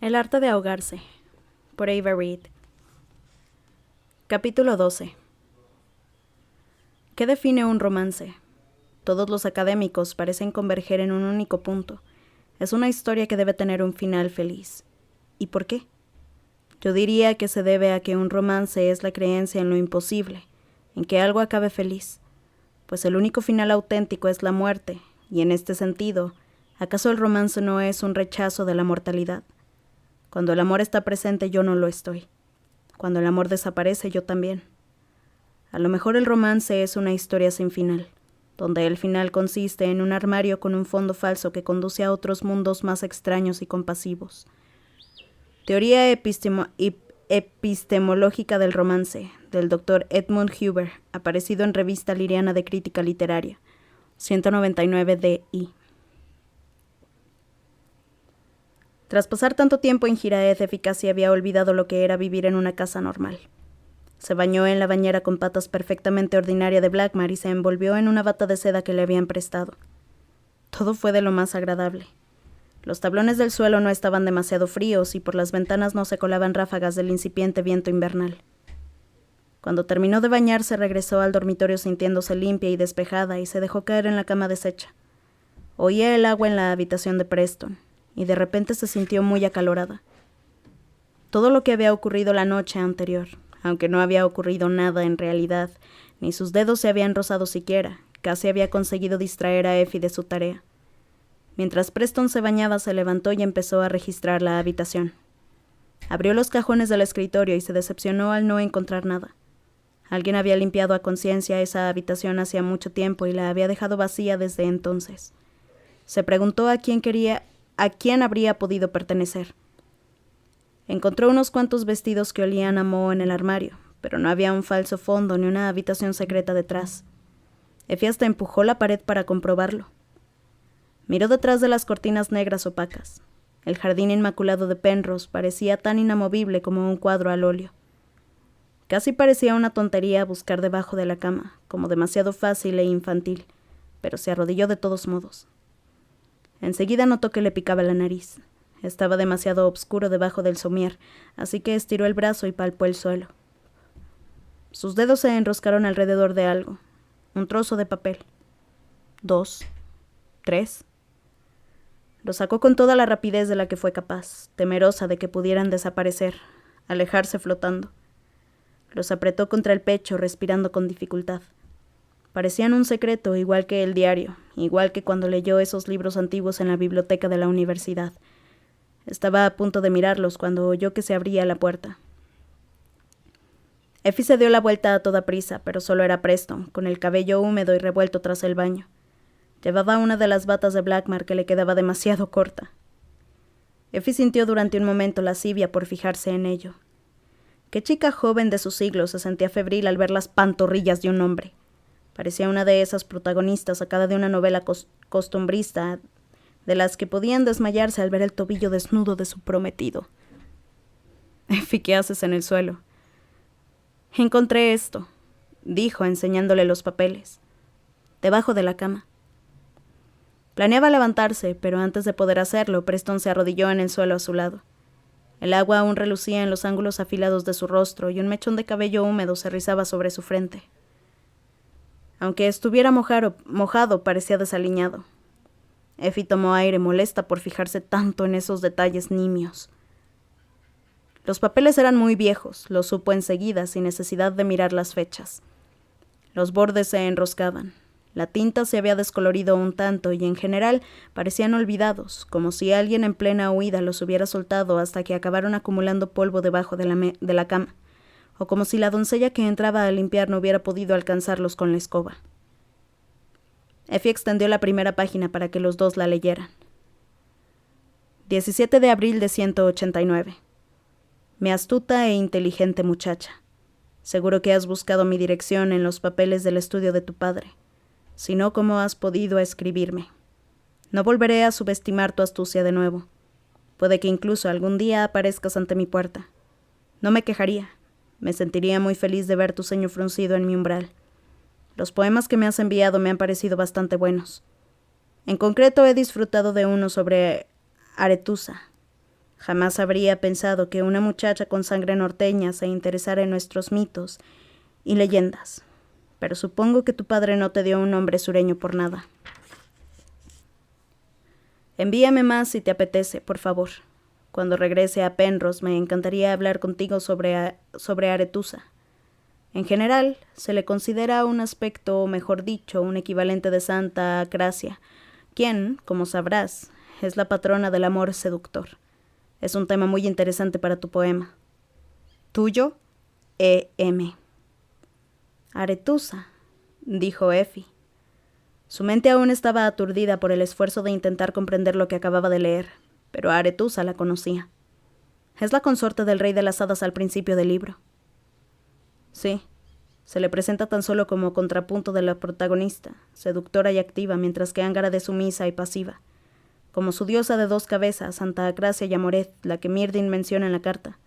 El arte de ahogarse, por Ava Reed. Capítulo 12. ¿Qué define un romance? Todos los académicos parecen converger en un único punto. Es una historia que debe tener un final feliz. ¿Y por qué? Yo diría que se debe a que un romance es la creencia en lo imposible, en que algo acabe feliz, pues el único final auténtico es la muerte, y en este sentido, ¿acaso el romance no es un rechazo de la mortalidad? Cuando el amor está presente, yo no lo estoy. Cuando el amor desaparece, yo también. A lo mejor el romance es una historia sin final, donde el final consiste en un armario con un fondo falso que conduce a otros mundos más extraños y compasivos. Teoría epistemológica del romance, del Dr. Edmund Hoover, aparecido en Revista Liriana de Crítica Literaria, 199 DI. Tras pasar tanto tiempo en Giraeth, casi había olvidado lo que era vivir en una casa normal. Se bañó en la bañera con patas perfectamente ordinaria de Blackmar y se envolvió en una bata de seda que le habían prestado. Todo fue de lo más agradable. Los tablones del suelo no estaban demasiado fríos y por las ventanas no se colaban ráfagas del incipiente viento invernal. Cuando terminó de bañarse, regresó al dormitorio sintiéndose limpia y despejada y se dejó caer en la cama deshecha. Oía el agua en la habitación de Preston y de repente se sintió muy acalorada. Todo lo que había ocurrido la noche anterior, aunque no había ocurrido nada en realidad, ni sus dedos se habían rozado siquiera, casi había conseguido distraer a Effie de su tarea. Mientras Preston se bañaba, se levantó y empezó a registrar la habitación. Abrió los cajones del escritorio y se decepcionó al no encontrar nada. Alguien había limpiado a conciencia esa habitación hacía mucho tiempo y la había dejado vacía desde entonces. Se preguntó a quién habría podido pertenecer. Encontró unos cuantos vestidos que olían a moho en el armario, pero no había un falso fondo ni una habitación secreta detrás. Effie hasta empujó la pared para comprobarlo. Miró detrás de las cortinas negras opacas. El jardín inmaculado de Penrose parecía tan inamovible como un cuadro al óleo. Casi parecía una tontería buscar debajo de la cama, como demasiado fácil e infantil, pero se arrodilló de todos modos. Enseguida notó que le picaba la nariz. Estaba demasiado oscuro debajo del somier, así que estiró el brazo y palpó el suelo. Sus dedos se enroscaron alrededor de algo. Un trozo de papel. 2, 3. Lo sacó con toda la rapidez de la que fue capaz, temerosa de que pudieran desaparecer, alejarse flotando. Los apretó contra el pecho, respirando con dificultad. Parecían un secreto, igual que el diario, igual que cuando leyó esos libros antiguos en la biblioteca de la universidad. Estaba a punto de mirarlos cuando oyó que se abría la puerta. Effie se dio la vuelta a toda prisa, pero solo era Preston, con el cabello húmedo y revuelto tras el baño. Llevaba una de las batas de Blackmar que le quedaba demasiado corta. Effie sintió durante un momento lascivia por fijarse en ello. Qué chica joven de su siglo se sentía febril al ver las pantorrillas de un hombre. Parecía una de esas protagonistas sacada de una novela costumbrista, de las que podían desmayarse al ver el tobillo desnudo de su prometido. Effie, ¿qué haces en el suelo? Encontré esto, dijo, enseñándole los papeles. Debajo de la cama. Planeaba levantarse, pero antes de poder hacerlo, Preston se arrodilló en el suelo a su lado. El agua aún relucía en los ángulos afilados de su rostro y un mechón de cabello húmedo se rizaba sobre su frente. Aunque estuviera mojado, parecía desaliñado. Effie tomó aire, molesta por fijarse tanto en esos detalles nimios. Los papeles eran muy viejos, lo supo enseguida, sin necesidad de mirar las fechas. Los bordes se enroscaban. La tinta se había descolorido un tanto y en general parecían olvidados, como si alguien en plena huida los hubiera soltado hasta que acabaron acumulando polvo debajo de la cama, o como si la doncella que entraba a limpiar no hubiera podido alcanzarlos con la escoba. Effie extendió la primera página para que los dos la leyeran. 17 de abril de 189. Mi astuta e inteligente muchacha. Seguro que has buscado mi dirección en los papeles del estudio de tu padre. Si no, ¿cómo has podido escribirme? No volveré a subestimar tu astucia de nuevo. Puede que incluso algún día aparezcas ante mi puerta. No me quejaría. Me sentiría muy feliz de ver tu ceño fruncido en mi umbral. Los poemas que me has enviado me han parecido bastante buenos. En concreto he disfrutado de uno sobre Arethusa. Jamás habría pensado que una muchacha con sangre norteña se interesara en nuestros mitos y leyendas, pero supongo que tu padre no te dio un nombre sureño por nada. Envíame más si te apetece, por favor. Cuando regrese a Penrose me encantaría hablar contigo sobre Arethusa. En general, se le considera un aspecto, o mejor dicho, un equivalente de Santa Acrasia, quien, como sabrás, es la patrona del amor seductor. Es un tema muy interesante para tu poema. Tuyo, E.M. Arethusa, dijo Effie. Su mente aún estaba aturdida por el esfuerzo de intentar comprender lo que acababa de leer, pero a Arethusa la conocía. Es la consorte del rey de las hadas al principio del libro. Sí, se le presenta tan solo como contrapunto de la protagonista, seductora y activa, mientras que Angharad es sumisa y pasiva. Como su diosa de 2 cabezas, Santa Acrasia y Amoreth, la que Myrddin menciona en la carta.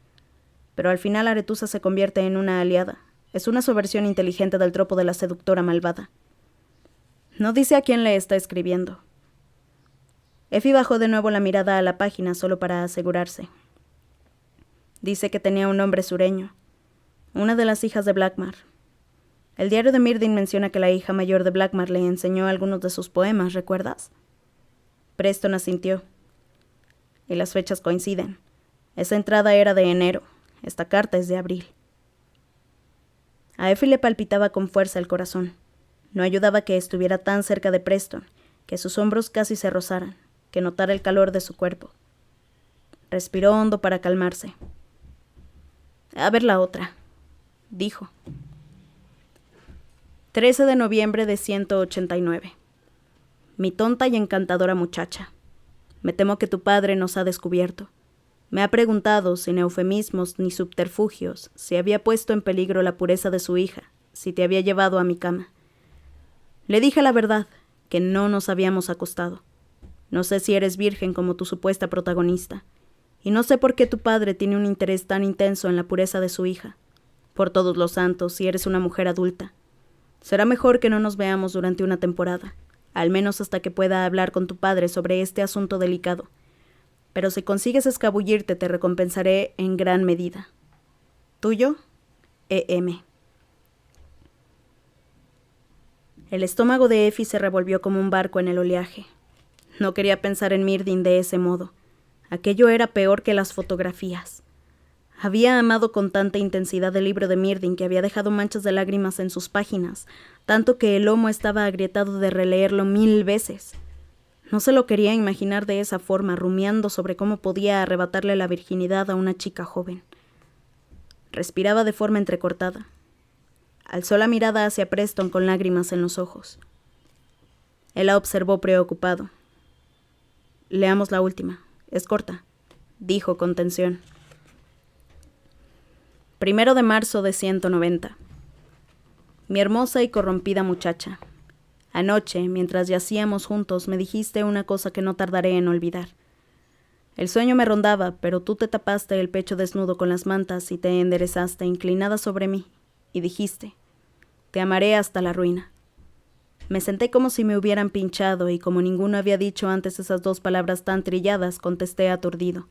Pero al final Arethusa se convierte en una aliada. Es una subversión inteligente del tropo de la seductora malvada. No dice a quién le está escribiendo. Effie bajó de nuevo la mirada a la página solo para asegurarse. Dice que tenía un nombre sureño. Una de las hijas de Blackmar. El diario de Myrddin menciona que la hija mayor de Blackmar le enseñó algunos de sus poemas, ¿recuerdas? Preston asintió. Y las fechas coinciden. Esa entrada era de enero. Esta carta es de abril. A Effie le palpitaba con fuerza el corazón. No ayudaba que estuviera tan cerca de Preston, que sus hombros casi se rozaran, que notara el calor de su cuerpo. Respiró hondo para calmarse. A ver la otra, dijo. 13 de noviembre de 189. Mi tonta y encantadora muchacha. Me temo que tu padre nos ha descubierto. Me ha preguntado, sin eufemismos ni subterfugios, si había puesto en peligro la pureza de su hija, si te había llevado a mi cama. Le dije la verdad, que no nos habíamos acostado. No sé si eres virgen como tu supuesta protagonista, y no sé por qué tu padre tiene un interés tan intenso en la pureza de su hija. Por todos los santos, si eres una mujer adulta. Será mejor que no nos veamos durante una temporada, al menos hasta que pueda hablar con tu padre sobre este asunto delicado. Pero si consigues escabullirte, te recompensaré en gran medida. Tuyo, E.M. El estómago de Effie se revolvió como un barco en el oleaje. No quería pensar en Myrddin de ese modo. Aquello era peor que las fotografías. Había amado con tanta intensidad el libro de Myrddin que había dejado manchas de lágrimas en sus páginas, tanto que el lomo estaba agrietado de releerlo 1000 veces. No se lo quería imaginar de esa forma, rumiando sobre cómo podía arrebatarle la virginidad a una chica joven. Respiraba de forma entrecortada. Alzó la mirada hacia Preston con lágrimas en los ojos. Él la observó preocupado. Leamos la última. Es corta, dijo con tensión. 1 de marzo de 190. Mi hermosa y corrompida muchacha. Anoche, mientras yacíamos juntos, me dijiste una cosa que no tardaré en olvidar. El sueño me rondaba, pero tú te tapaste el pecho desnudo con las mantas y te enderezaste inclinada sobre mí, y dijiste, te amaré hasta la ruina. Me senté como si me hubieran pinchado y como ninguno había dicho antes esas 2 palabras tan trilladas, contesté aturdido.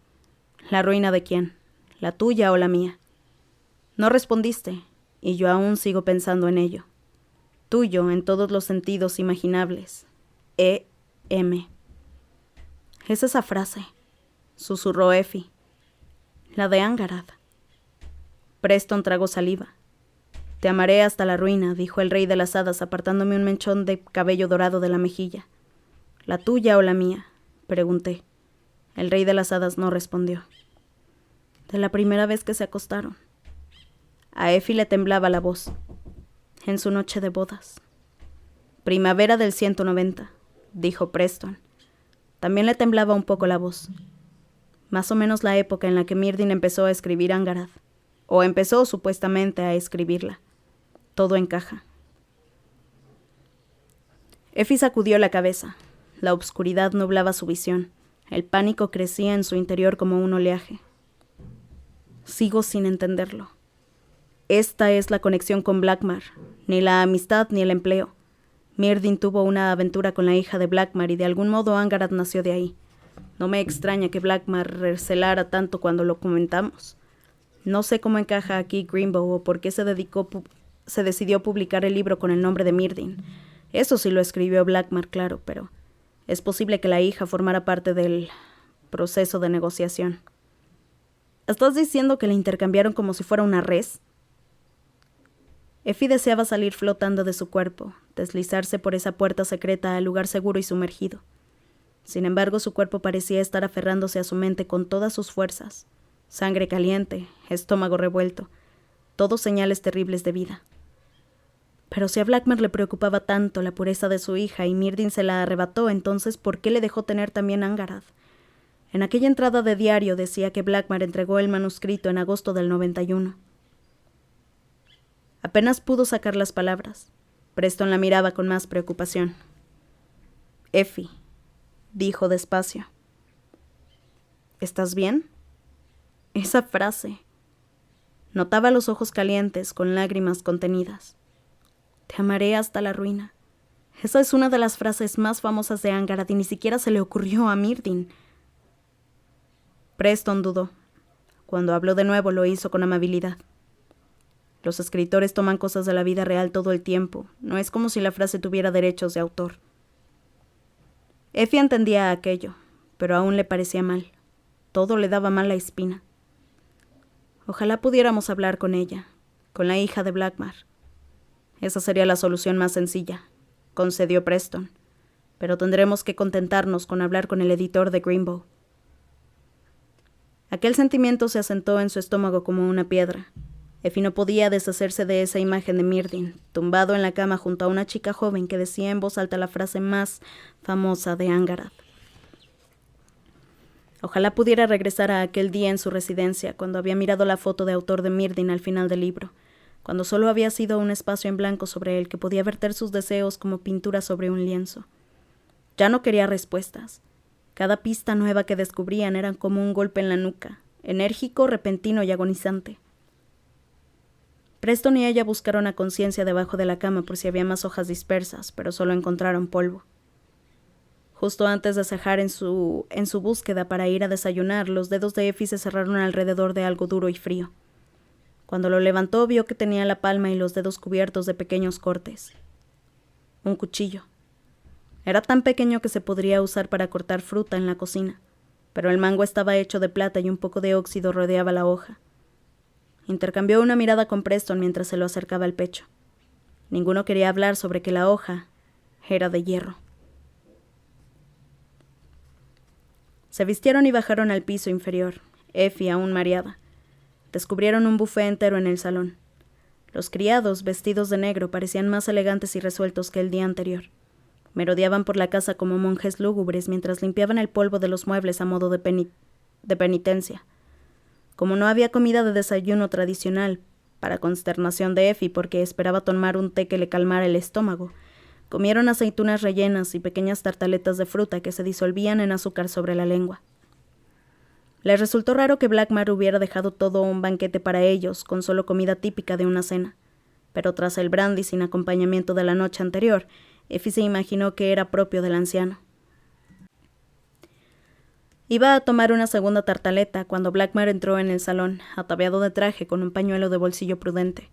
¿La ruina de quién? ¿La tuya o la mía? No respondiste, y yo aún sigo pensando en ello. Tuyo en todos los sentidos imaginables. E.M. Es esa frase, susurró Effie. La de Angharad. Preston tragó saliva. Te amaré hasta la ruina, dijo el rey de las hadas, apartándome un mechón de cabello dorado de la mejilla. ¿La tuya o la mía? Pregunté. El rey de las hadas no respondió. De la primera vez que se acostaron. A Effie le temblaba la voz. En su noche de bodas. Primavera del 190, dijo Preston. También le temblaba un poco la voz. Más o menos la época en la que Myrddin empezó a escribir Angharad. O empezó supuestamente a escribirla. Todo encaja. Effie sacudió la cabeza. La obscuridad nublaba su visión. El pánico crecía en su interior como un oleaje. Sigo sin entenderlo. Esta es la conexión con Blackmar. Ni la amistad ni el empleo. Myrddin tuvo una aventura con la hija de Blackmar y de algún modo Angharad nació de ahí. No me extraña que Blackmar recelara tanto cuando lo comentamos. No sé cómo encaja aquí Greenbow o por qué se decidió publicar el libro con el nombre de Myrdin. Eso sí lo escribió Blackmar, claro, pero es posible que la hija formara parte del proceso de negociación. ¿Estás diciendo que la intercambiaron como si fuera una res? Effie deseaba salir flotando de su cuerpo, deslizarse por esa puerta secreta al lugar seguro y sumergido. Sin embargo, su cuerpo parecía estar aferrándose a su mente con todas sus fuerzas. Sangre caliente, estómago revuelto, todos señales terribles de vida. Pero si a Blackmar le preocupaba tanto la pureza de su hija y Myrdin se la arrebató, entonces ¿por qué le dejó tener también Angharad? En aquella entrada de diario decía que Blackmar entregó el manuscrito en agosto del 91. Apenas pudo sacar las palabras. Preston la miraba con más preocupación. «Effie», dijo despacio. «¿Estás bien?» Esa frase. Notaba los ojos calientes con lágrimas contenidas. «Te amaré hasta la ruina». Esa es una de las frases más famosas de Angharad y ni siquiera se le ocurrió a Myrdin. Preston dudó. Cuando habló de nuevo lo hizo con amabilidad. Los escritores toman cosas de la vida real todo el tiempo. No es como si la frase tuviera derechos de autor. Effie entendía aquello, pero aún le parecía mal. Todo le daba mala espina. Ojalá pudiéramos hablar con ella, con la hija de Blackmar. Esa sería la solución más sencilla, concedió Preston. Pero tendremos que contentarnos con hablar con el editor de Greenbow. Aquel sentimiento se asentó en su estómago como una piedra. Effie no podía deshacerse de esa imagen de Myrdin, tumbado en la cama junto a una chica joven que decía en voz alta la frase más famosa de Angharad. Ojalá pudiera regresar a aquel día en su residencia, cuando había mirado la foto de autor de Myrdin al final del libro, cuando solo había sido un espacio en blanco sobre el que podía verter sus deseos como pintura sobre un lienzo. Ya no quería respuestas. Cada pista nueva que descubrían era como un golpe en la nuca, enérgico, repentino y agonizante. Preston y ella buscaron a conciencia debajo de la cama por si había más hojas dispersas, pero solo encontraron polvo. Justo antes de cejar en su búsqueda para ir a desayunar, los dedos de Effie se cerraron alrededor de algo duro y frío. Cuando lo levantó, vio que tenía la palma y los dedos cubiertos de pequeños cortes. Un cuchillo. Era tan pequeño que se podría usar para cortar fruta en la cocina, pero el mango estaba hecho de plata y un poco de óxido rodeaba la hoja. Intercambió una mirada con Preston mientras se lo acercaba al pecho. Ninguno quería hablar sobre que la hoja era de hierro. Se vistieron y bajaron al piso inferior, Effie aún mareada. Descubrieron un buffet entero en el salón. Los criados, vestidos de negro, parecían más elegantes y resueltos que el día anterior. Merodeaban por la casa como monjes lúgubres mientras limpiaban el polvo de los muebles a modo de penitencia. Como no había comida de desayuno tradicional, para consternación de Effie porque esperaba tomar un té que le calmara el estómago, comieron aceitunas rellenas y pequeñas tartaletas de fruta que se disolvían en azúcar sobre la lengua. Les resultó raro que Blackmar hubiera dejado todo un banquete para ellos, con solo comida típica de una cena. Pero tras el brandy sin acompañamiento de la noche anterior, Effie se imaginó que era propio del anciano. Iba a tomar una segunda tartaleta cuando Blackmar entró en el salón, ataviado de traje con un pañuelo de bolsillo prudente.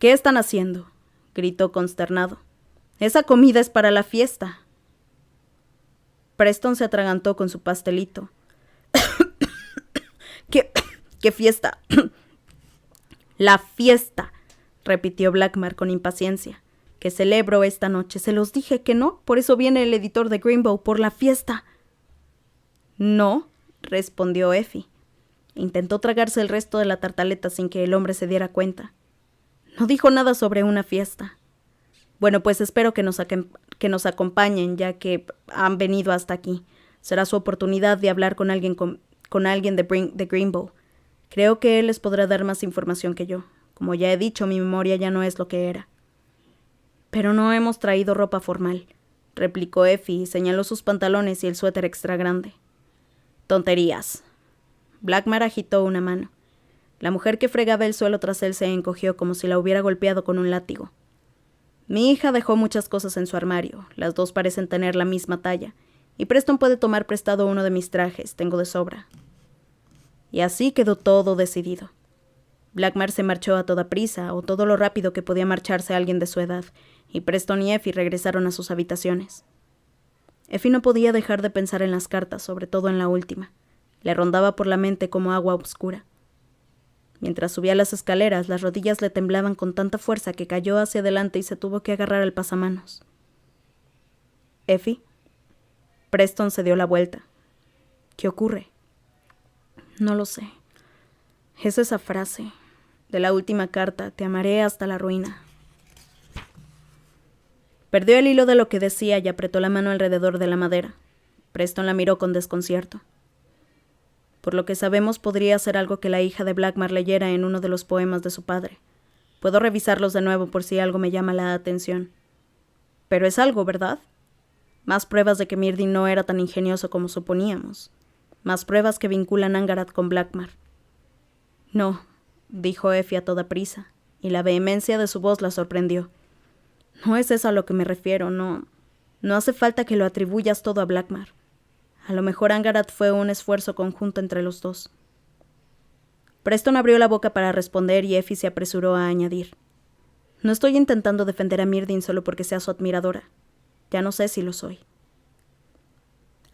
«¿Qué están haciendo?», gritó consternado. «Esa comida es para la fiesta». Preston se atragantó con su pastelito. ¿Qué fiesta?» «La fiesta», repitió Blackmar con impaciencia. «Que celebro esta noche. Se los dije que no, por eso viene el editor de Greenbow, por la fiesta». «No», respondió Effie. Intentó tragarse el resto de la tartaleta sin que el hombre se diera cuenta. «No dijo nada sobre una fiesta». «Bueno, pues espero que nos acompañen, ya que han venido hasta aquí. Será su oportunidad de hablar con alguien de Greenbow. Creo que él les podrá dar más información que yo. Como ya he dicho, mi memoria ya no es lo que era». «Pero no hemos traído ropa formal», replicó Effie y señaló sus pantalones y el suéter extra grande. «Tonterías». Blackmar agitó una mano. La mujer que fregaba el suelo tras él se encogió como si la hubiera golpeado con un látigo. «Mi hija dejó muchas cosas en su armario. Las dos parecen tener la misma talla. Y Preston puede tomar prestado uno de mis trajes, tengo de sobra. Y así quedó todo decidido. Blackmar se marchó a toda prisa, o todo lo rápido que podía marcharse alguien de su edad, y Preston y Effie regresaron a sus habitaciones. Effie no podía dejar de pensar en las cartas, sobre todo en la última. Le rondaba por la mente como agua oscura. Mientras subía las escaleras, las rodillas le temblaban con tanta fuerza que cayó hacia adelante y se tuvo que agarrar al pasamanos. «Effie». Preston se dio la vuelta. «¿Qué ocurre?» «No lo sé. Es esa frase de la última carta, te amaré hasta la ruina». Perdió el hilo de lo que decía y apretó la mano alrededor de la madera. Preston la miró con desconcierto. Por lo que sabemos, podría ser algo que la hija de Blackmar leyera en uno de los poemas de su padre. Puedo revisarlos de nuevo por si algo me llama la atención. Pero es algo, ¿verdad? Más pruebas de que Myrddin no era tan ingenioso como suponíamos. Más pruebas que vinculan a Angharad con Blackmar. «No», dijo Effie a toda prisa, y la vehemencia de su voz la sorprendió. «No es eso a lo que me refiero, no. No hace falta que lo atribuyas todo a Blackmar. A lo mejor Angharad fue un esfuerzo conjunto entre los dos». Preston abrió la boca para responder y Effie se apresuró a añadir. «No estoy intentando defender a Myrddin solo porque sea su admiradora. Ya no sé si lo soy».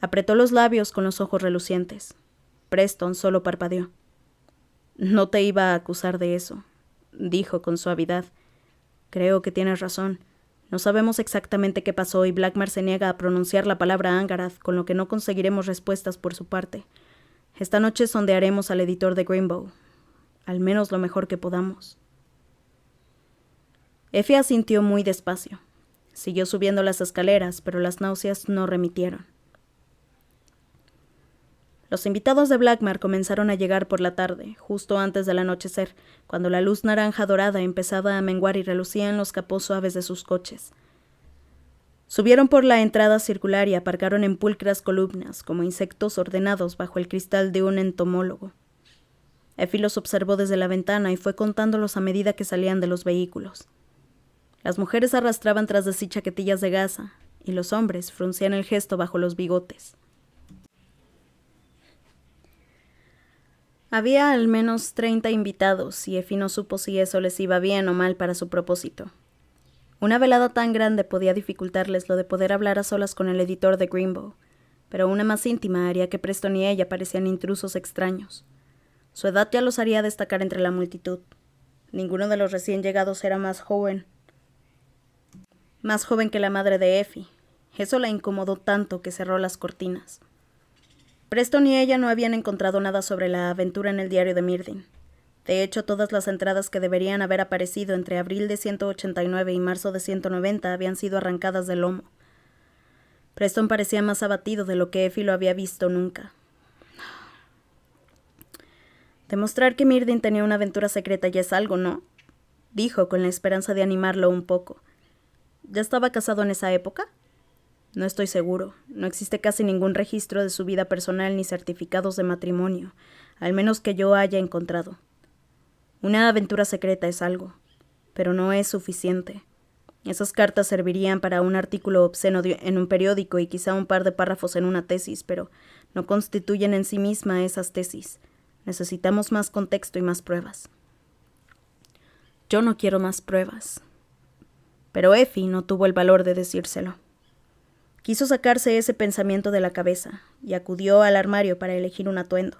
Apretó los labios con los ojos relucientes. Preston solo parpadeó. «No te iba a acusar de eso», dijo con suavidad. «Creo que tienes razón. No sabemos exactamente qué pasó y Blackmar se niega a pronunciar la palabra Angharad, con lo que no conseguiremos respuestas por su parte. Esta noche sondearemos al editor de Greenbow. Al menos lo mejor que podamos». Effie asintió muy despacio. Siguió subiendo las escaleras, pero las náuseas no remitieron. Los invitados de Blackmar comenzaron a llegar por la tarde, justo antes del anochecer, cuando la luz naranja dorada empezaba a menguar y relucía en los capós suaves de sus coches. Subieron por la entrada circular y aparcaron en pulcras columnas, como insectos ordenados bajo el cristal de un entomólogo. Effie los observó desde la ventana y fue contándolos a medida que salían de los vehículos. Las mujeres arrastraban tras de sí chaquetillas de gasa, y los hombres fruncían el gesto bajo los bigotes. Había al menos 30 invitados, y Effie no supo si eso les iba bien o mal para su propósito. Una velada tan grande podía dificultarles lo de poder hablar a solas con el editor de Greenbow, pero una más íntima haría que Preston y ella parecían intrusos extraños. Su edad ya los haría destacar entre la multitud. Ninguno de los recién llegados era más joven que la madre de Effie. Eso la incomodó tanto que cerró las cortinas. Preston y ella no habían encontrado nada sobre la aventura en el diario de Myrddin. De hecho, todas las entradas que deberían haber aparecido entre abril de 189 y marzo de 190 habían sido arrancadas del lomo. Preston parecía más abatido de lo que Effie lo había visto nunca. «Demostrar que Myrddin tenía una aventura secreta ya es algo, ¿no?», dijo con la esperanza de animarlo un poco. «¿Ya estaba casado en esa época?» «No estoy seguro. No existe casi ningún registro de su vida personal ni certificados de matrimonio, al menos que yo haya encontrado. Una aventura secreta es algo, pero no es suficiente. Esas cartas servirían para un artículo obsceno en un periódico y quizá un par de párrafos en una tesis, pero no constituyen en sí misma esas tesis. Necesitamos más contexto y más pruebas». «Yo no quiero más pruebas». Pero Effie no tuvo el valor de decírselo. Quiso sacarse ese pensamiento de la cabeza y acudió al armario para elegir un atuendo.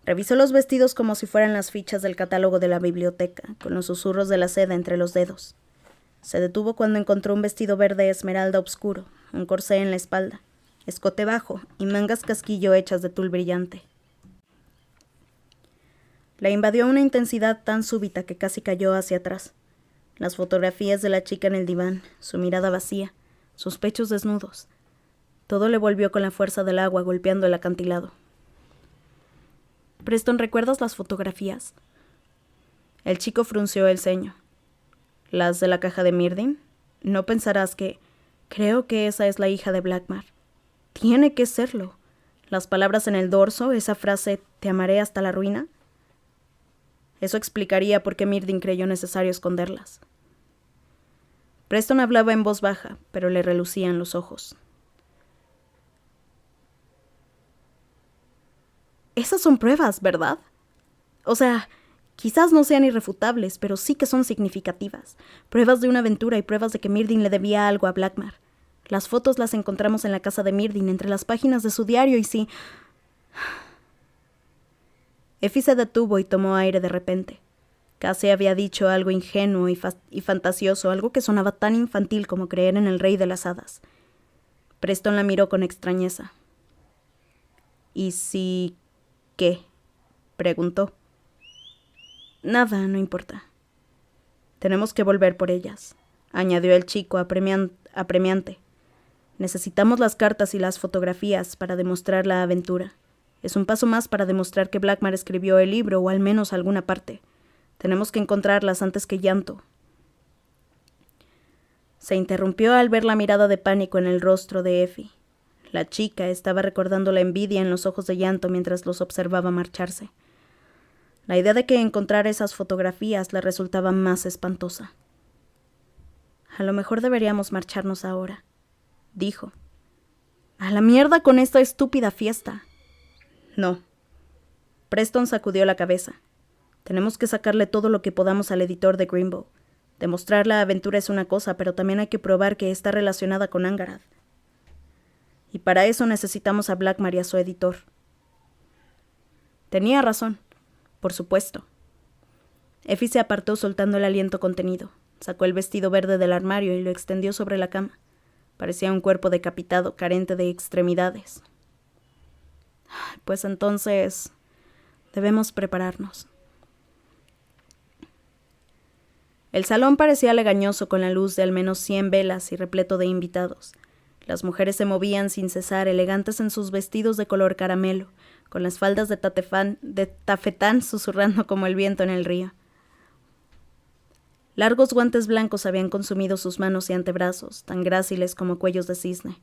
Revisó los vestidos como si fueran las fichas del catálogo de la biblioteca, con los susurros de la seda entre los dedos. Se detuvo cuando encontró un vestido verde esmeralda oscuro, un corsé en la espalda, escote bajo y mangas casquillo hechas de tul brillante. La invadió una intensidad tan súbita que casi cayó hacia atrás. Las fotografías de la chica en el diván, su mirada vacía, sus pechos desnudos. Todo le volvió con la fuerza del agua golpeando el acantilado. «Preston, ¿recuerdas las fotografías?» El chico frunció el ceño. «¿Las de la caja de Myrddin? No pensarás que... Creo que esa es la hija de Blackmar. Tiene que serlo. Las palabras en el dorso, esa frase, te amaré hasta la ruina. Eso explicaría por qué Myrddin creyó necesario esconderlas». Preston hablaba en voz baja, pero le relucían los ojos. Esas son pruebas, ¿verdad? O sea, quizás no sean irrefutables, pero sí que son significativas. Pruebas de una aventura y pruebas de que Myrdin le debía algo a Blackmar. Las fotos las encontramos en la casa de Myrdin, entre las páginas de su diario, y sí... Effie se detuvo y tomó aire de repente. Casi había dicho algo ingenuo y fantasioso, algo que sonaba tan infantil como creer en el rey de las hadas. Preston la miró con extrañeza. ¿Y si... qué? Preguntó. Nada, no importa. Tenemos que volver por ellas, añadió el chico apremiante. Necesitamos las cartas y las fotografías para demostrar la aventura. Es un paso más para demostrar que Blackmar escribió el libro, o al menos alguna parte. Tenemos que encontrarlas antes que Llanto. Se interrumpió al ver la mirada de pánico en el rostro de Effie. La chica estaba recordando la envidia en los ojos de Llanto mientras los observaba marcharse. La idea de que encontrara esas fotografías le resultaba más espantosa. A lo mejor deberíamos marcharnos ahora, dijo. A la mierda con esta estúpida fiesta. No. Preston sacudió la cabeza. Tenemos que sacarle todo lo que podamos al editor de Greenbow. Demostrar la aventura es una cosa, pero también hay que probar que está relacionada con Angharad. Y para eso necesitamos a Blackmar y a su editor. Tenía razón, por supuesto. Effie se apartó soltando el aliento contenido. Sacó el vestido verde del armario y lo extendió sobre la cama. Parecía un cuerpo decapitado, carente de extremidades. Pues entonces debemos prepararnos. El salón parecía legañoso con la luz de al menos 100 velas y repleto de invitados. Las mujeres se movían sin cesar, elegantes en sus vestidos de color caramelo, con las faldas de tafetán susurrando como el viento en el río. Largos guantes blancos habían consumido sus manos y antebrazos, tan gráciles como cuellos de cisne.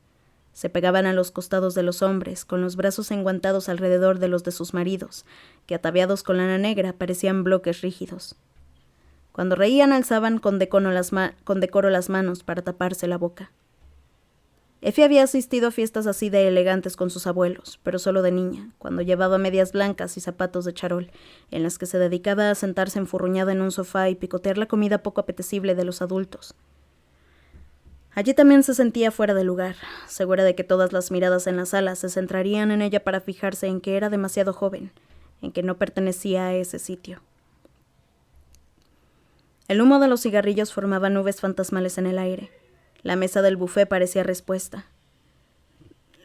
Se pegaban a los costados de los hombres, con los brazos enguantados alrededor de los de sus maridos, que ataviados con lana negra parecían bloques rígidos. Cuando reían alzaban con decoro las manos para taparse la boca. Effie había asistido a fiestas así de elegantes con sus abuelos, pero solo de niña, cuando llevaba medias blancas y zapatos de charol, en las que se dedicaba a sentarse enfurruñada en un sofá y picotear la comida poco apetecible de los adultos. Allí también se sentía fuera de lugar, segura de que todas las miradas en la sala se centrarían en ella para fijarse en que era demasiado joven, en que no pertenecía a ese sitio. El humo de los cigarrillos formaba nubes fantasmales en el aire. La mesa del buffet parecía respuesta.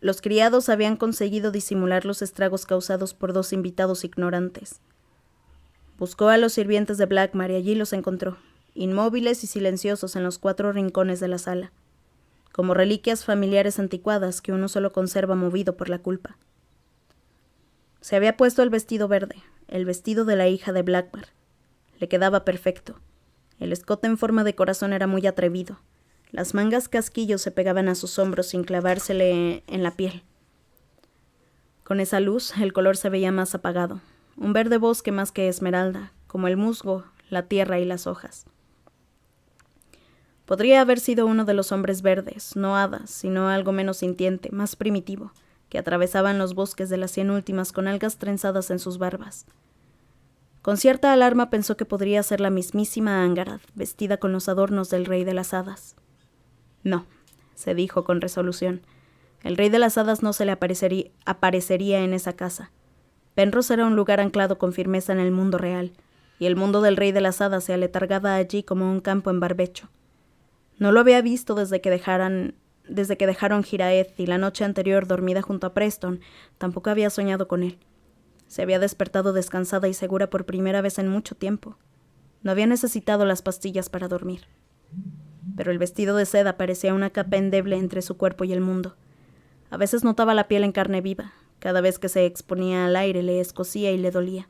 Los criados habían conseguido disimular los estragos causados por 2 invitados ignorantes. Buscó a los sirvientes de Blackmar y allí los encontró, inmóviles y silenciosos en los 4 rincones de la sala, como reliquias familiares anticuadas que uno solo conserva movido por la culpa. Se había puesto el vestido verde, el vestido de la hija de Blackmar. Le quedaba perfecto. El escote en forma de corazón era muy atrevido. Las mangas casquillos se pegaban a sus hombros sin clavársele en la piel. Con esa luz, el color se veía más apagado, un verde bosque más que esmeralda, como el musgo, la tierra y las hojas. Podría haber sido uno de los hombres verdes, no hadas, sino algo menos sintiente, más primitivo, que atravesaban los bosques de las 100 últimas con algas trenzadas en sus barbas. Con cierta alarma pensó que podría ser la mismísima Angharad, vestida con los adornos del rey de las hadas. No, se dijo con resolución. El rey de las hadas no se le aparecería en esa casa. Penrose era un lugar anclado con firmeza en el mundo real, y el mundo del rey de las hadas se aletargaba allí como un campo en barbecho. No lo había visto desde que dejaron Giraeth, y la noche anterior, dormida junto a Preston, tampoco había soñado con él. Se había despertado descansada y segura por primera vez en mucho tiempo. No había necesitado las pastillas para dormir. Pero el vestido de seda parecía una capa endeble entre su cuerpo y el mundo. A veces notaba la piel en carne viva. Cada vez que se exponía al aire le escocía y le dolía.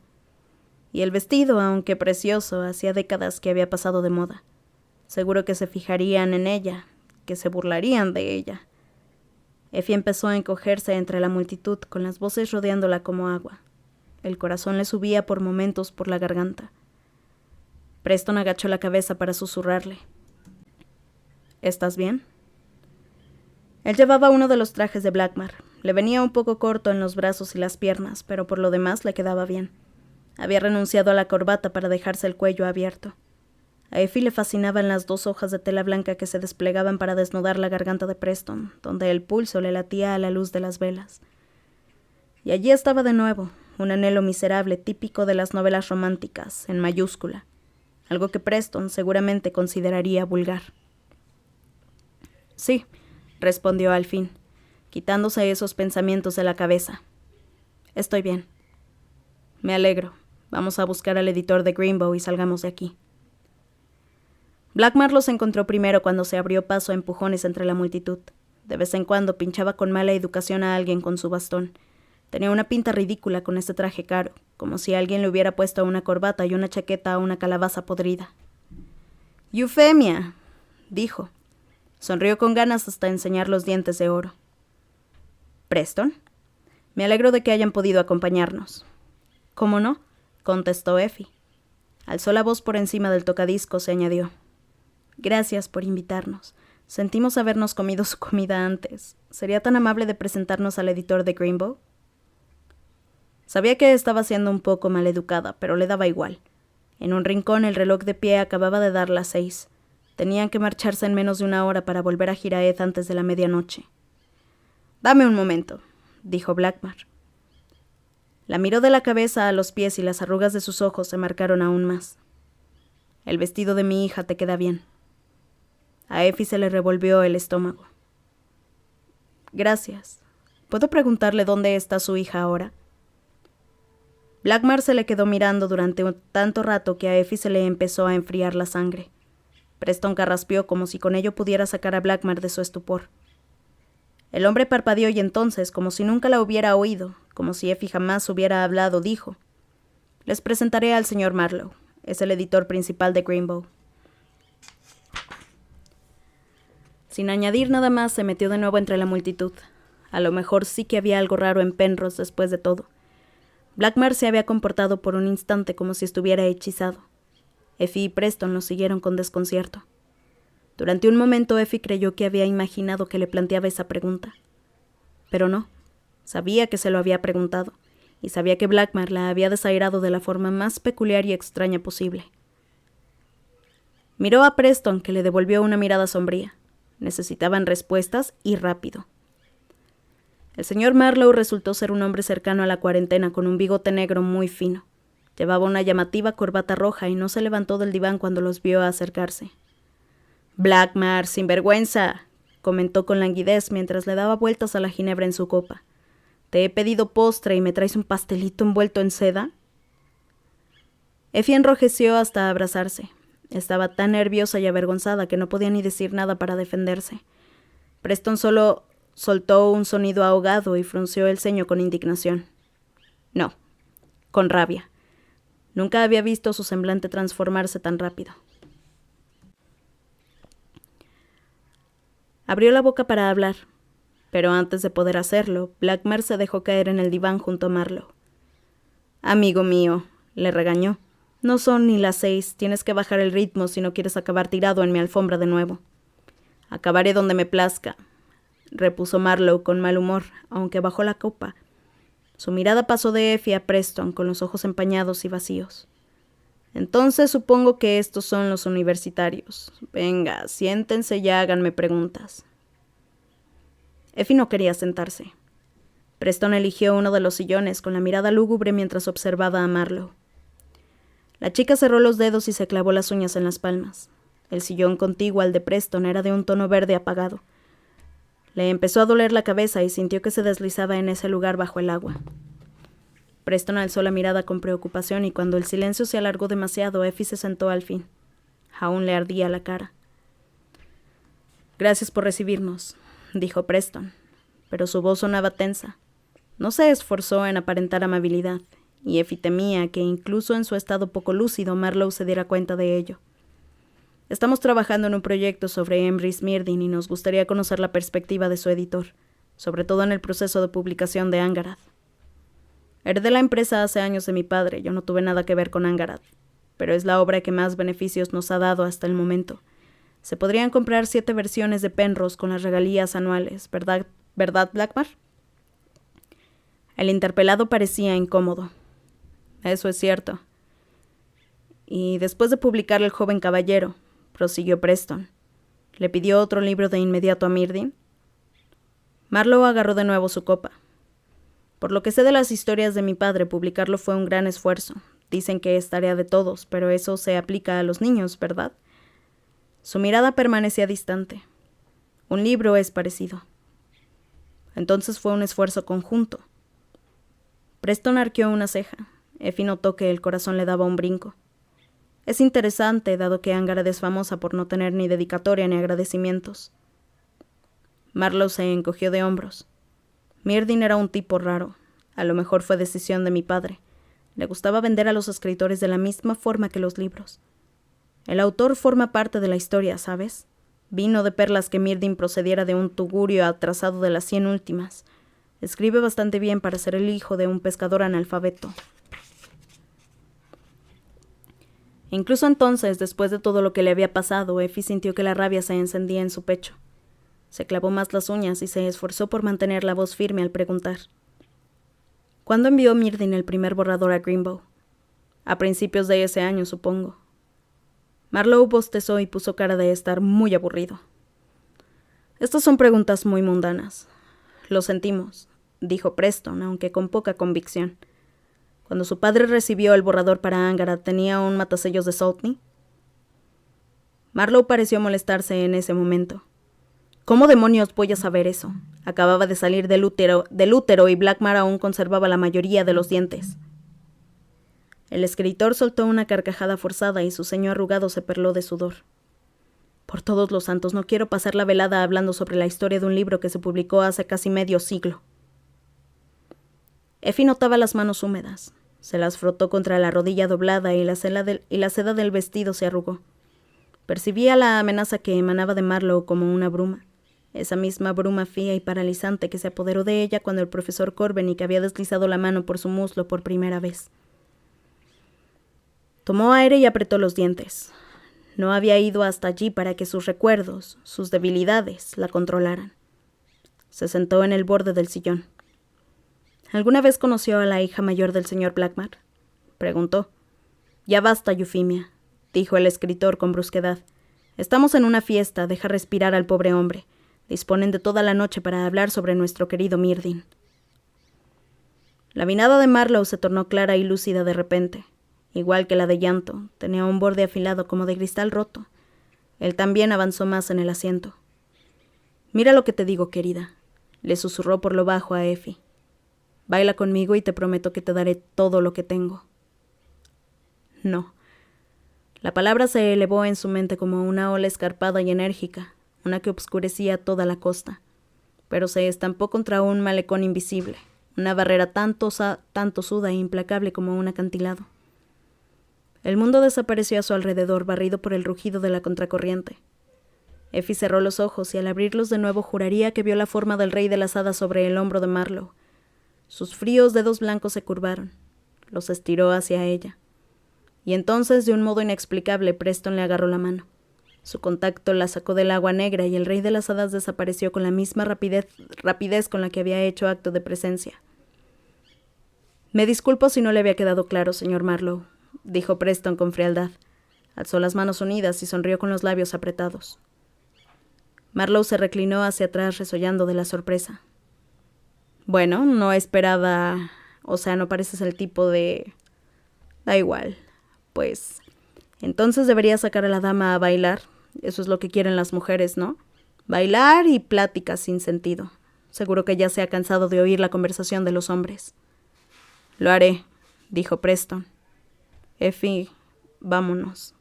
Y el vestido, aunque precioso, hacía décadas que había pasado de moda. Seguro que se fijarían en ella, que se burlarían de ella. Effie empezó a encogerse entre la multitud, con las voces rodeándola como agua. El corazón le subía por momentos por la garganta. Preston agachó la cabeza para susurrarle. ¿Estás bien? Él llevaba uno de los trajes de Blackmar, Le venía un poco corto en los brazos y las piernas, pero por lo demás le quedaba bien. Había renunciado a la corbata para dejarse el cuello abierto. A Effie le fascinaban las 2 hojas de tela blanca que se desplegaban para desnudar la garganta de Preston, donde el pulso le latía a la luz de las velas. Y allí estaba de nuevo, un anhelo miserable típico de las novelas románticas, en mayúscula, algo que Preston seguramente consideraría vulgar. Sí, respondió al fin, quitándose esos pensamientos de la cabeza. Estoy bien. Me alegro. Vamos a buscar al editor de Greenbow y salgamos de aquí. Blackmar los encontró primero cuando se abrió paso a empujones entre la multitud. De vez en cuando pinchaba con mala educación a alguien con su bastón. Tenía una pinta ridícula con ese traje caro, como si alguien le hubiera puesto una corbata y una chaqueta a una calabaza podrida. «Eufemia», dijo. Sonrió con ganas hasta enseñar los dientes de oro. «¿Preston? Me alegro de que hayan podido acompañarnos». «¿Cómo no?», contestó Effie. Alzó la voz por encima del tocadiscos y añadió. «Gracias por invitarnos. Sentimos habernos comido su comida antes. ¿Sería tan amable de presentarnos al editor de Greenbow?» Sabía que estaba siendo un poco maleducada, pero le daba igual. En un rincón el reloj de pie acababa de dar las 6. Tenían que marcharse en menos de 1 hora para volver a Giraeth antes de la medianoche. «Dame un momento», dijo Blackmar. La miró de la cabeza a los pies y las arrugas de sus ojos se marcaron aún más. «El vestido de mi hija te queda bien». A Effie se le revolvió el estómago. «Gracias. ¿Puedo preguntarle dónde está su hija ahora?» Blackmar se le quedó mirando durante tanto rato que a Effie se le empezó a enfriar la sangre. Preston carraspeó como si con ello pudiera sacar a Blackmar de su estupor. El hombre parpadeó y entonces, como si nunca la hubiera oído, como si Effie jamás hubiera hablado, dijo: «Les presentaré al señor Marlowe. Es el editor principal de Greenbow». Sin añadir nada más, se metió de nuevo entre la multitud. A lo mejor sí que había algo raro en Penrose después de todo. Blackmar se había comportado por un instante como si estuviera hechizado. Effie y Preston lo siguieron con desconcierto. Durante un momento Effie creyó que había imaginado que le planteaba esa pregunta. Pero no, sabía que se lo había preguntado, y sabía que Blackmar la había desairado de la forma más peculiar y extraña posible. Miró a Preston, que le devolvió una mirada sombría. Necesitaban respuestas y rápido. El señor Marlowe resultó ser un hombre cercano a la 40 con un bigote negro muy fino. Llevaba una llamativa corbata roja y no se levantó del diván cuando los vio acercarse. «Blackmar, sinvergüenza», comentó con languidez mientras le daba vueltas a la ginebra en su copa. «Te he pedido postre y me traes un pastelito envuelto en seda». Effie enrojeció hasta abrazarse. Estaba tan nerviosa y avergonzada que no podía ni decir nada para defenderse. Preston solo soltó un sonido ahogado y frunció el ceño con indignación. No, con rabia. Nunca había visto su semblante transformarse tan rápido. Abrió la boca para hablar, pero antes de poder hacerlo, Blackmar se dejó caer en el diván junto a Marlowe. «Amigo mío», le regañó, «no son ni las 6, tienes que bajar el ritmo si no quieres acabar tirado en mi alfombra de nuevo». «Acabaré donde me plazca», repuso Marlowe con mal humor, aunque bajó la copa. Su mirada pasó de Effie a Preston con los ojos empañados y vacíos. «Entonces supongo que estos son los universitarios. Venga, siéntense y háganme preguntas». Effie no quería sentarse. Preston eligió uno de los sillones con la mirada lúgubre mientras observaba a Marlowe. La chica cerró los dedos y se clavó las uñas en las palmas. El sillón contiguo al de Preston era de un tono verde apagado. Le empezó a doler la cabeza y sintió que se deslizaba en ese lugar bajo el agua. Preston alzó la mirada con preocupación y cuando el silencio se alargó demasiado, Effie se sentó al fin. Aún le ardía la cara. «Gracias por recibirnos», dijo Preston, pero su voz sonaba tensa. No se esforzó en aparentar amabilidad, y Effie temía que incluso en su estado poco lúcido Marlowe se diera cuenta de ello. «Estamos trabajando en un proyecto sobre Emrys Smirdin y nos gustaría conocer la perspectiva de su editor, sobre todo en el proceso de publicación de Angharad. Heredé la empresa hace años de mi padre, yo no tuve nada que ver con Angharad, pero es la obra que más beneficios nos ha dado hasta el momento. Se podrían comprar 7 versiones de Penrose con las regalías anuales, ¿verdad, Blackmar?» El interpelado parecía incómodo. Eso es cierto. Y después de publicar El joven caballero, prosiguió Preston, ¿le pidió otro libro de inmediato a Myrdhin? Marlowe agarró de nuevo su copa. Por lo que sé de las historias de mi padre, publicarlo fue un gran esfuerzo. Dicen que es tarea de todos, pero eso se aplica a los niños, ¿verdad? Su mirada permanecía distante. Un libro es parecido. Entonces fue un esfuerzo conjunto. Preston arqueó una ceja. Effie notó que el corazón le daba un brinco. Es interesante, dado que Angarad es famosa por no tener ni dedicatoria ni agradecimientos. Marlowe se encogió de hombros. Myrdhin era un tipo raro. A lo mejor fue decisión de mi padre. Le gustaba vender a los escritores de la misma forma que los libros. El autor forma parte de la historia, ¿sabes? Vino de perlas que Myrdhin procediera de un tugurio atrasado de las 100 últimas. Escribe bastante bien para ser el hijo de un pescador analfabeto. Incluso entonces, después de todo lo que le había pasado, Effie sintió que la rabia se encendía en su pecho. Se clavó más las uñas y se esforzó por mantener la voz firme al preguntar. ¿Cuándo envió Myrdhin el primer borrador a Greenbow? A principios de ese año, supongo. Marlowe bostezó y puso cara de estar muy aburrido. Estas son preguntas muy mundanas. Lo sentimos, dijo Preston, aunque con poca convicción. Cuando su padre recibió el borrador para Angarad, ¿tenía un matasellos de Saltney? Marlowe pareció molestarse en ese momento. ¿Cómo demonios voy a saber eso? Acababa de salir del útero y Blackmar aún conservaba la mayoría de los dientes. El escritor soltó una carcajada forzada y su ceño arrugado se perló de sudor. Por todos los santos, no quiero pasar la velada hablando sobre la historia de un libro que se publicó hace casi medio siglo. Effie notaba las manos húmedas. Se las frotó contra la rodilla doblada y la seda del vestido se arrugó. Percibía la amenaza que emanaba de Marlowe como una bruma. Esa misma bruma fría y paralizante que se apoderó de ella cuando el profesor Corbenick había deslizado la mano por su muslo por primera vez. Tomó aire y apretó los dientes. No había ido hasta allí para que sus recuerdos, sus debilidades, la controlaran. Se sentó en el borde del sillón. ¿Alguna vez conoció a la hija mayor del señor Blackmar? Preguntó. Ya basta, Eufimia, dijo el escritor con brusquedad. Estamos en una fiesta, deja respirar al pobre hombre. Disponen de toda la noche para hablar sobre nuestro querido Myrdhin. La mirada de Marlowe se tornó clara y lúcida de repente. Igual que la de llanto, tenía un borde afilado como de cristal roto. Él también avanzó más en el asiento. Mira lo que te digo, querida, le susurró por lo bajo a Effie. Baila conmigo y te prometo que te daré todo lo que tengo. No. La palabra se elevó en su mente como una ola escarpada y enérgica, una que obscurecía toda la costa, pero se estampó contra un malecón invisible, una barrera tanto suda e implacable como un acantilado. El mundo desapareció a su alrededor, barrido por el rugido de la contracorriente. Effie cerró los ojos y al abrirlos de nuevo juraría que vio la forma del rey de las hadas sobre el hombro de Marlowe. Sus fríos dedos blancos se curvaron. Los estiró hacia ella. Y entonces, de un modo inexplicable, Preston le agarró la mano. Su contacto la sacó del agua negra y el rey de las hadas desapareció con la misma rapidez con la que había hecho acto de presencia. Me disculpo si no le había quedado claro, señor Marlowe, dijo Preston con frialdad. Alzó las manos unidas y sonrió con los labios apretados. Marlowe se reclinó hacia atrás resollando de la sorpresa. Bueno, no esperaba... O sea, no pareces el tipo de... Da igual. Pues... Entonces debería sacar a la dama a bailar. Eso es lo que quieren las mujeres, ¿no? Bailar y pláticas sin sentido. Seguro que ya se ha cansado de oír la conversación de los hombres. Lo haré, dijo Preston. Effie, vámonos.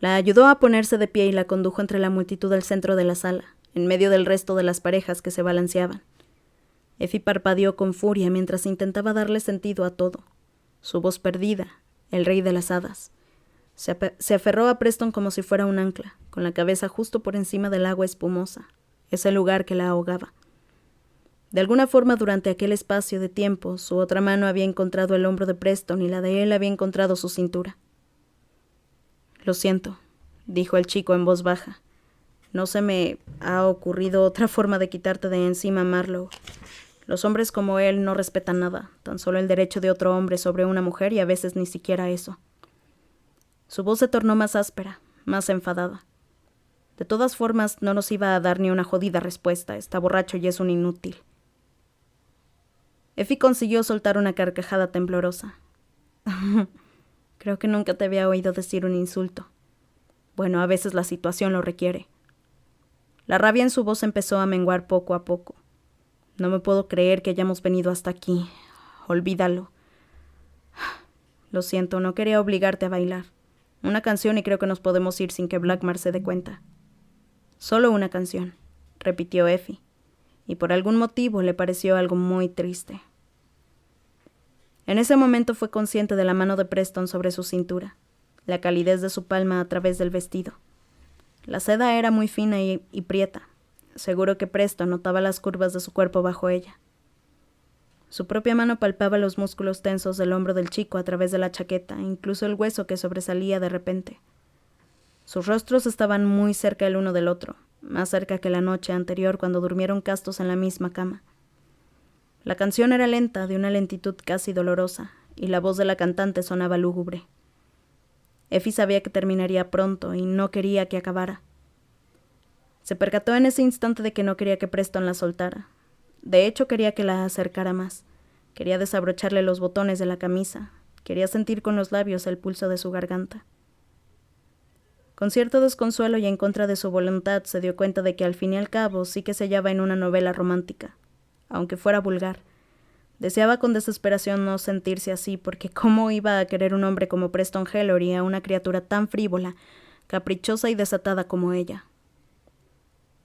La ayudó a ponerse de pie y la condujo entre la multitud al centro de la sala, en medio del resto de las parejas que se balanceaban. Effie parpadeó con furia mientras intentaba darle sentido a todo. Su voz perdida, el rey de las hadas. Se aferró a Preston como si fuera un ancla, con la cabeza justo por encima del agua espumosa, ese lugar que la ahogaba. De alguna forma, durante aquel espacio de tiempo, su otra mano había encontrado el hombro de Preston y la de él había encontrado su cintura. Lo siento, dijo el chico en voz baja. No se me ha ocurrido otra forma de quitarte de encima, Marlowe. Los hombres como él no respetan nada, tan solo el derecho de otro hombre sobre una mujer y a veces ni siquiera eso. Su voz se tornó más áspera, más enfadada. De todas formas, no nos iba a dar ni una jodida respuesta. Está borracho y es un inútil. Effie consiguió soltar una carcajada temblorosa. Creo que nunca te había oído decir un insulto. Bueno, a veces la situación lo requiere. La rabia en su voz empezó a menguar poco a poco. No me puedo creer que hayamos venido hasta aquí. Olvídalo. Lo siento, no quería obligarte a bailar. Una canción y creo que nos podemos ir sin que Blackmar se dé cuenta. Solo una canción, repitió Effie, y por algún motivo le pareció algo muy triste. En ese momento fue consciente de la mano de Preston sobre su cintura, la calidez de su palma a través del vestido. La seda era muy fina y prieta. Seguro que Preston notaba las curvas de su cuerpo bajo ella. Su propia mano palpaba los músculos tensos del hombro del chico a través de la chaqueta, incluso el hueso que sobresalía de repente. Sus rostros estaban muy cerca el uno del otro, más cerca que la noche anterior cuando durmieron castos en la misma cama. La canción era lenta, de una lentitud casi dolorosa, y la voz de la cantante sonaba lúgubre. Effie sabía que terminaría pronto y no quería que acabara. Se percató en ese instante de que no quería que Preston la soltara. De hecho, quería que la acercara más. Quería desabrocharle los botones de la camisa. Quería sentir con los labios el pulso de su garganta. Con cierto desconsuelo y en contra de su voluntad, se dio cuenta de que al fin y al cabo sí que se hallaba en una novela romántica, aunque fuera vulgar. Deseaba con desesperación no sentirse así, porque ¿cómo iba a querer un hombre como Preston Hellory a una criatura tan frívola, caprichosa y desatada como ella?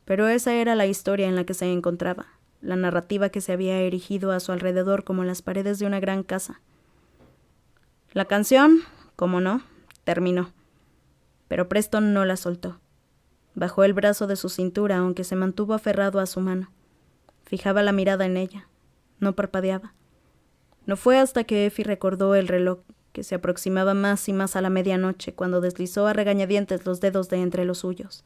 Pero esa era la historia en la que se encontraba, la narrativa que se había erigido a su alrededor como las paredes de una gran casa. La canción, como no, terminó. Pero Preston no la soltó. Bajó el brazo de su cintura, aunque se mantuvo aferrado a su mano. Fijaba la mirada en ella. No parpadeaba. No fue hasta que Effie recordó el reloj, que se aproximaba más y más a la medianoche, cuando deslizó a regañadientes los dedos de entre los suyos.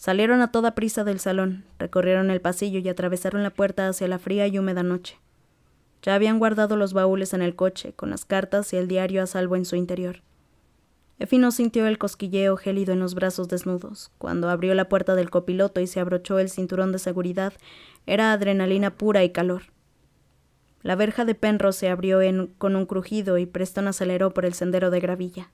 Salieron a toda prisa del salón, recorrieron el pasillo y atravesaron la puerta hacia la fría y húmeda noche. Ya habían guardado los baúles en el coche, con las cartas y el diario a salvo en su interior. Effie no sintió el cosquilleo gélido en los brazos desnudos. Cuando abrió la puerta del copiloto y se abrochó el cinturón de seguridad, era adrenalina pura y calor. La verja de Penrose se abrió con un crujido y Preston aceleró por el sendero de gravilla.